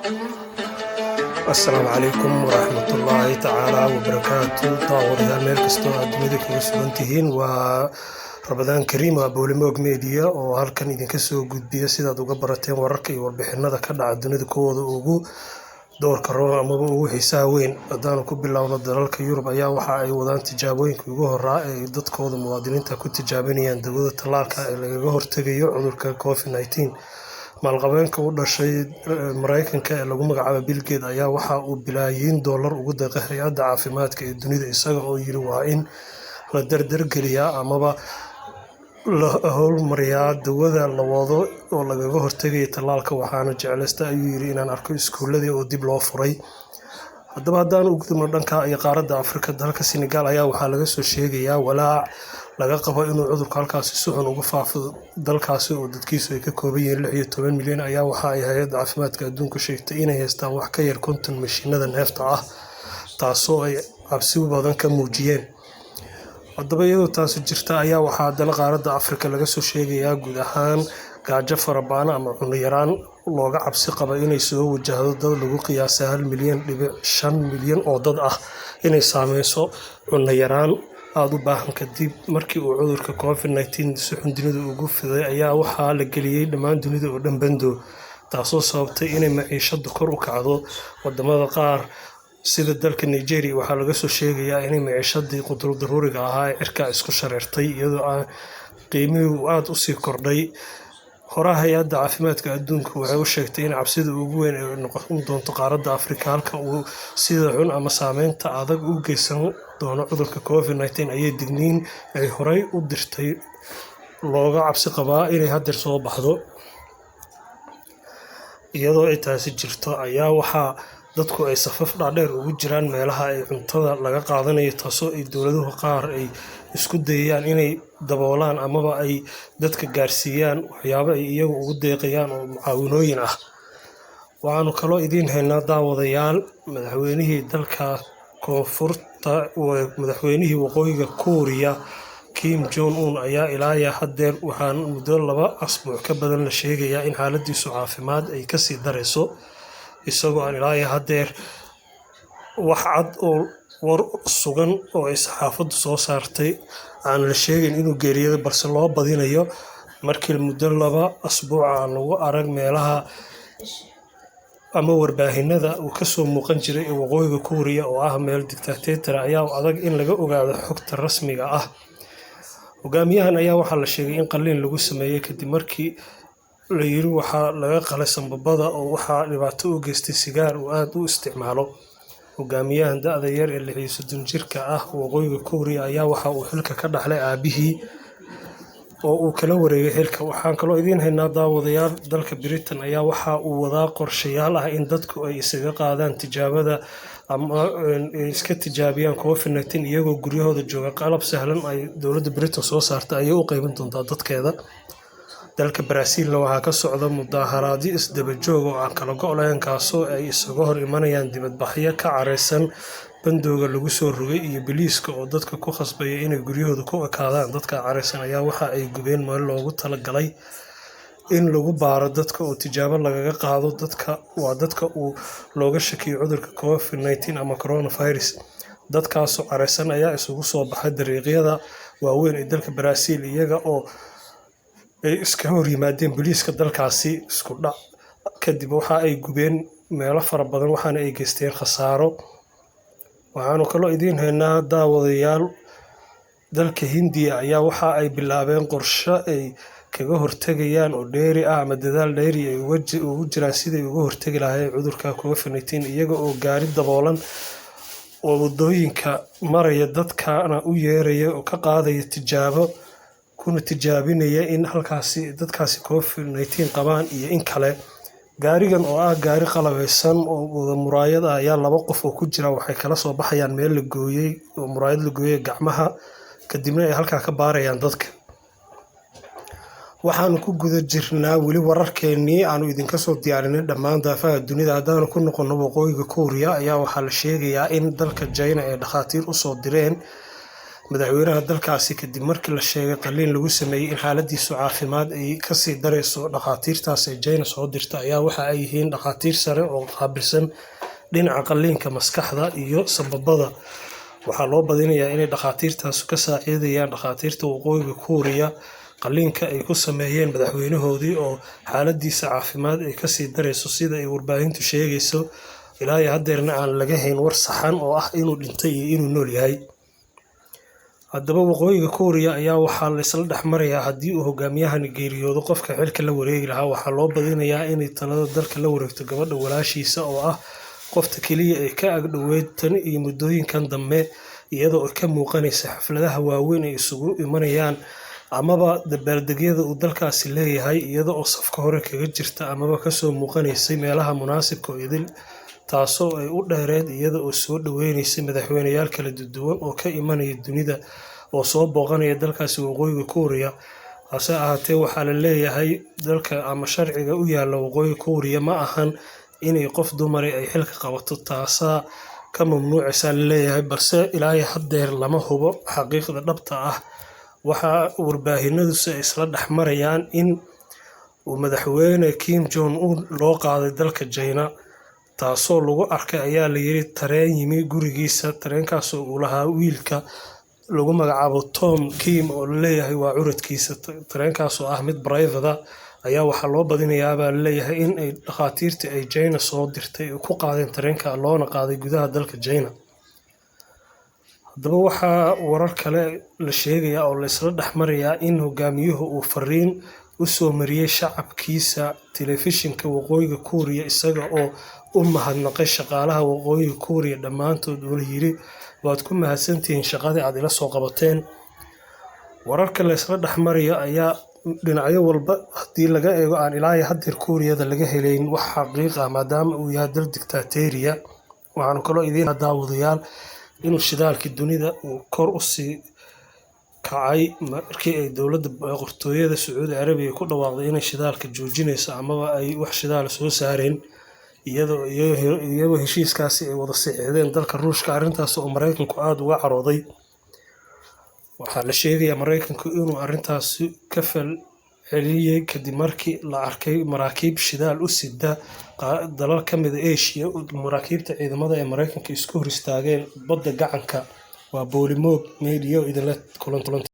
السلام عليكم ورحمة الله تعالى وبركاته. طاولة ميل كستو أدميدك وسبنتهين ورمضان كريم وبولموج ميديا وهالكن إذن كسو جود بيا سيدا دوغا براتين ورقي والبحنا ذا كنا عدنيد كوضو أوجو دور كورونا أما بوجو حساوين أدانو كبلا ونضلالك يوروب أيا وحا أي ودان تجابوين كيجوه الرأي ضد كوضو موادين تا كنت تجابيني عند دوغا تلالك اللي جوهر تجيو عذر كوفيد 19 maalqabeenka u dhashay Mareykanka ee lagu magacaabo Bill Gates ayaa waxa uu bilaayin dollar ugu deeqay hay'adda caafimaadka ee dunida isaga oo yiri waa in la dardargeliyaa amaba la howlmariyaa dawada la wado oo lagaga hortagay talaalka waxaana jeclaysta ayuu yiri inaan arko iskuuladii oo dib loo furay. haddaba haddaan u gudubno dhanka iyo qaaradda Afrika dalka Senegal ayaa waxaa laga soo sheegayaa walaac laga qabo inuu cudurka halkaasi si xun uga faafo dalkaasi oo dadkiisu ay ka kooban yihiin 16 milyan ayaa waxa ay hay'adda caafimaadka adduunka sheegtay inay haystaan wax ka yar 50 mashiinada neefta ah taasoo ay cabsi badan ka muujiyeen. haddaba iyadoo taasi jirta ayaa waxaa haddana qaaradda Afrika laga soo sheegayaa guud ahaan gaajo farabadan ama cunno yaraan looga cabsi qaba inay soo wajahdo dad lagu qiyaasay 1.5 milyan oo dad ah inay saameyso cunno yaraan aad u baahan kadib markii uu cudurka COVID-19 si xun dunida ugu fiday ayaa waxaa la geliyay dhammaan dunida oo dhan bando taasoo sababtay inay maciishadu kor u kacdo wadamada qaar sida dalka Nigeria waxaa laga soo sheegayaa inay maciishadii qutul daruuriga ahaa cirka isku shareertay iyadoo aan qiimuhu aad u sii kordhay. horaha hay'adda caafimaadka adduunka waxay u sheegtay in cabsida ugu weyn ay noqon doonto qaaradda Afrika halka uu sida xun ama saameynta adag u geysan doono cudurka COVID-19 ayay digniin ay horay u dirtay looga cabsi qabaa inay hadda soo baxdo. iyadoo ay taasi jirto ayaa waxaa dadku ay safaf dhaadheer ugu jiraan meelaha ay cuntada laga qaadanayo taasoo ay dowladuhu qaar ay isku dayayaan inay daboolaan amaba ay dadka gaarsiiyaan waxyaabo ay iyagu ugu deeqayaan oo mucaawinooyin ah. waxaanu kaloo idiin haynaa daawadayaal madaxweynihii dalka koonfurta madaxweynihii waqooyiga Korea Kim Jong Un ayaa ilaa haddeer waxaan muddo 2 asbuuc ka badan la sheegayaa in xaaladiisu caafimaad ay ka sii dareyso isagoo aan ilaa haddeer wax cad oo war sugan oo ay saxaafaddu soo saartay aan la sheegin inuu geeriyooday balse loo badinayo markii muddo 2 asbuuc aan lagu arag meelaha ama warbaahinada uu ka soo muuqan jiray ee waqooyiga Korea oo ah meel dictator ayaa adag in laga ogaado xogta rasmiga ah. hogaamiyahan ayaa waxaa la sheegay in qalliin lagu sameeyay kadib markii la yiri waxaa laga qalay sanbabada oo waxaa dhibaato u geystay sigaar uu aad u isticmaalo. hogaamiyahan da'da yar ee 60 jirka ah waqooyiga Korea ayaa waxa uu xilka ka dhaxlay aabihii oo uu kala wareegay xilka. waxaan kaloo idiin haynaa daawadayaal dalka Britain ayaa waxa uu wadaa qorshayaal ah in dadku ay isaga qaadaan tijaabada ama iska tijaabiyaan COVID-19 iyagoo guryahooda jooga. qalab sahlan ay dowladda Britain soo saartay ayay u qaybin doontaa dadkeeda. dalka Brazil waxaa ka socda mudaharaadyo isdaba joog oo aan kala go' lahayn kaasoo ay isaga hor imanayaan dibadbaxyo ka careysan bandowga lagu soo rogay iyo biliiska oo dadka ku khasbaya inay guryahooda ku ekaadaan. dadka careysan ayaa waxa ay gubeen meel loogu talagalay in lagu baaro dadka oo tijaabo lagaga qaado dadka uu looga shakiyo cudurka COVID-19 ama coronavirus. dadkaasoo careysan ayaa isugu soo baxay dariiqyada waaweyn ee dalka Brazil iyaga oo ay iska hor yimaadeen biliiska dalkaasi isku dhac kadib waxa ay gubeen meelo fara badan waxaana ay geysteen khasaaro. waxaanu kaloo idiin haynaa daawadayaal dalka Hindiya ayaa waxa ay bilaabeen qorshe ay kaga hortagayaan oo dheeri ah ama dadaal dheeri ay ugu jiraan sidii uga hortagi lahaayeen cudurka COVID-19 iyaga oo gaari daboolan oo wadooyinka maraya dadkana u yeeraya oo ka qaadaya tijaabo kuna tijaabinaya in halkaasi dadkaasi COVID-19 qabaan iyo in kale. gaarigan oo ah gaari qalabeysan oo wada muraayad ah ayaa 2 qof oo ku jira waxay kala soo baxayaan meel la gooyay oo muraayad la gooyay gacmaha kadibna ay halka ka baarayaan dadka. waxaanu ku guda jirnaa weli wararkeenii aanu idinka soo diyaarinay dhammaan daafaha dunida. haddaanu ku noqono waqooyiga Korea ayaa waxaa la sheegayaa in dalka China ay dhakhaatiir u soo direen madaxweynaha dalkaasi kadib markii la sheegay qalliin lagu sameeyey in xaaladiisu caafimaad ay kasii dareyso. Dhakhaatiirtaas ee China soo dirta ayaa waxa ay yihiin dhakhaatiir sare oo qaabilsan dhinaca qalliinka maskaxda iyo sambabada. Waxaa loo badinayaa inay dhakhaatiirtaas ka saacidayaan dhakhaatiirta waqooyiga Kuuriya qalliinka ay ku sameeyeen madaxweynahoodii oo xaaladiisa caafimaad ay kasii dareyso sida ay warbaahintu sheegayso. Ilaa iyo haddeerna aan laga hayn war saxan oo ah inuu dhintay iyo inuu nool yahay. Haddaba waqooyiga Kuuriya ayaa waxaa la isla dhexmarayaa haddii uu hogaamiyahani geeriyoodo qofka xilka la wareegi lahaa. Waxaa loo badinayaa inay talada dalka la wareegto gabadha walaashiisa oo ah qofta keliya ee ka agdhoweyd tan iyo muddooyinkan dambe, iyadoo ay ka muuqanaysa xafladaha waaweyn ay isugu imanayaan amaba dabaaldegyada uu dalkaasi leeyahay, iyada oo safka hore kaga jirta amaba kasoo muuqanaysay meelaha munaasibka oo idil, taasoo ay u dheereed iyada oo soo dhaweynaysay madaxweyneyaal kala duwan oo ka imanaya dunida oo soo booqanaya dalkaasi waqooyiga Kuuriya. Hase ahaatee waxaa la leeyahay dalka ama sharciga u yaalla waqooyiga Kuuriya ma ahan inay qof dumari ay xilka qabato, taasaa ka mamnuucaysa la leeyahay, balse ilaa iyo haddeer lama hubo xaqiiqda dhabta ah. Waxaa warbaahinadu ay isla dhexmarayaan in uu madaxweyne Kim Jong Un loo qaaday dalka China, taasoo lagu arkay ayaa la yiri tareen yimi gurigiisa. Tareenkaasoo uu lahaa wiilka lagu magacaabo Tom Kim oo la leeyahay waa curadkiisa. Tareenkaasoo ah mid private ayaa waxaa loo badinayaa baa la leeyahay in ay dhakhaatiirtii ay China soo dirtay ku qaadeen tareenka loona qaaday gudaha dalka China. Haddaba waxaa warar kale la sheegayaa oo la isla dhexmarayaa in hogaamiyuhu uu fariin u soo mariyay shacabkiisa telefishinka waqooyiga Kuuriya isaga oo u mahadnaqay shaqaalaha waqooyiga Kuuriya dhammaantood oo yiri waad ku mahadsantihiin shaqadii aad ila soo qabateen. Wararka la isla dhexmaraya ayaa dhinacyo walba haddii laga eego aan ilaa iyo haddeer Kuuriyada laga helayn wax xaqiiq ah maadaama uu yahay dal dictatoriya. Waxaan kaloo idiin daawadayaal inuu shidaalkii dunida uu kor u sii kacay markii ay dowladda boqortooyada Sacuudi Carabiga ku dhawaaqday inay shidaalka joojinayso amaba ay wax shidaal soo saareen, iyadoo heshiiskaasi ay wada saxiixdeen dalka Ruushka. Arrintaas oo Mareykanku aad uga carooday. Waxaa la sheegayaa Mareykanku inuu arrintaasi ka falceliyay kadib markii la arkay maraakiib shidaal u sida dalal ka mid ah Asia. Maraakiibta ciidamada ee Mareykanka isku hor istaageen badda gacanka waa Boolimoog Media idinla kulanti.